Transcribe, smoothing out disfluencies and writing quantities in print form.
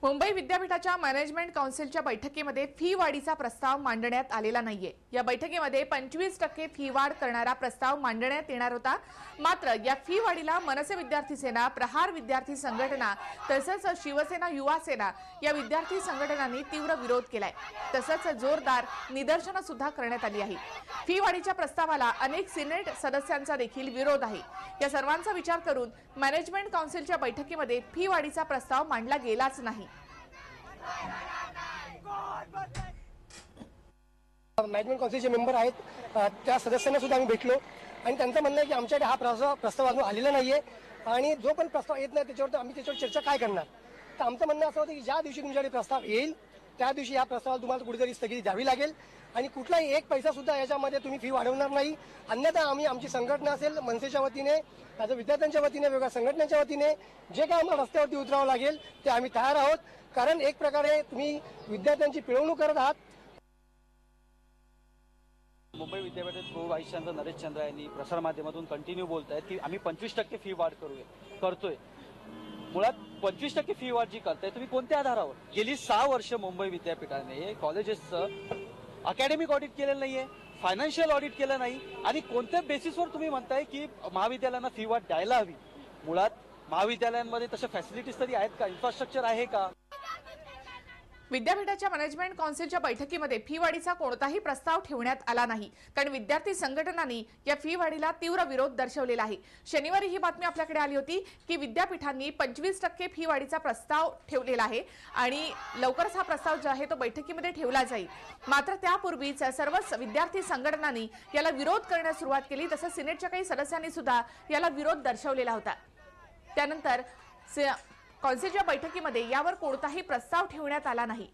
मुंबई विद्यापीठाच्या मॅनेजमेंट काउन्सिलच्या बैठकीमध्ये फी वाढीचा प्रस्ताव मांडण्यात आलेला नाहीये। या बैठकीमध्ये 25% फी वाढ करणारा प्रस्ताव मांडण्यात येणार होता। मात्र या फी वाढीला मनसे विद्यार्थी सेना, प्रहार विद्यार्थी संघटना तसंच शिवसेना युवा सेना या विद्यार्थी संघटनांनी तीव्र विरोध केलाय। तसंच जोरदार निदर्शनं सुद्धा करण्यात आली आहे। फी वाढीच्या प्रस्तावाला अनेक सिनेट सदस्यांचा देखील विरोध आहे। या सर्वांचा विचार करून मॅनेजमेंट काउन्सिलच्या बैठकीमध्ये फी वाढीचा प्रस्ताव मांडला गेलाच नाही। मॅनेजमेंट काउन्सिलचे मेंबर आहेत, त्या सदस्यांना सुद्धा आम्ही भेटलो आणि त्यांचं म्हणणं आहे की आमच्याकडे हा प्रस्ताव अजून आलेला नाहीये आणि जो पण प्रस्ताव येत नाही त्याच्यावर आम्ही त्याच्यावर चर्चा काय करणार। तर आमचं म्हणणं असं होतं की ज्या दिवशी तुमच्याकडे प्रस्ताव येईल त्या दिवशी या प्रस्तावाला तुम्हाला कुठेतरी स्थगिती द्यावी लागेल आणि कुठलाही एक पैसा सुद्धा याच्यामध्ये तुम्ही फी वाढवणार नाही। अन्यथा आम्ही आमची संघटना असेल, मनसेच्या वतीने, विद्यार्थ्यांच्या वतीने, वेगवेगळ्या संघटनांच्या वतीने जे काय आम्हाला रस्त्यावरती उतरावं लागेल ते आम्ही तयार आहोत। कारण एक प्रकारे तुम्ही विद्यार्थ्यांची पिळवणूक करत आहात। मुंबई विद्यापीठात प्रो व्हाईस चान्सलर नरेश चंद्र यांनी प्रसारमाध्यमातून कंटिन्यू बोलत आहेत की आम्ही 25% फी वाढ करतोय। मुळात 25% फी वाढ जी करताय तुम्ही कोणत्या आधारावर? गेली 6 वर्ष मुंबई विद्यापीठाने कॉलेजेसचं अकॅडमिक ऑडिट केलेलं नाहीये, फायनान्शियल ऑडिट केलं नाही आणि कोणत्या बेसिसवर तुम्ही म्हणताय की महाविद्यालयांना फी वाढ द्यायला हवी? मुळात महाविद्यालयांमध्ये तशा फॅसिलिटीज तरी आहेत का? इन्फ्रास्ट्रक्चर आहे का? विद्यापीठाच्या मॅनेजमेंट काउन्सिलच्या बैठकीमध्ये फी वाढीचा कोणताही प्रस्ताव ठेवण्यात आला नाही, कारण विद्यार्थी संघटनांनी या फी वाढीला तीव्र विरोध दर्शवलेला आहे। शनिवारी ही बातमी आपल्याकडे आली होती की विद्यापीठांनी 25% फी वाढीचा प्रस्ताव ठेवलेला आहे आणि लवकरच हा प्रस्ताव जो आहे तो बैठकीमध्ये ठेवला जाईल। मात्र त्यापूर्वीच सर्वच विद्यार्थी संघटनांनी याला विरोध करण्यास सुरुवात केली। तसंच सिनेटच्या काही सदस्यांनी सुद्धा याला विरोध दर्शवलेला होता। त्यानंतर काउन्सिलच्या बैठकीमध्ये यावर कोणताही प्रस्ताव ठेवण्यात आला नाही।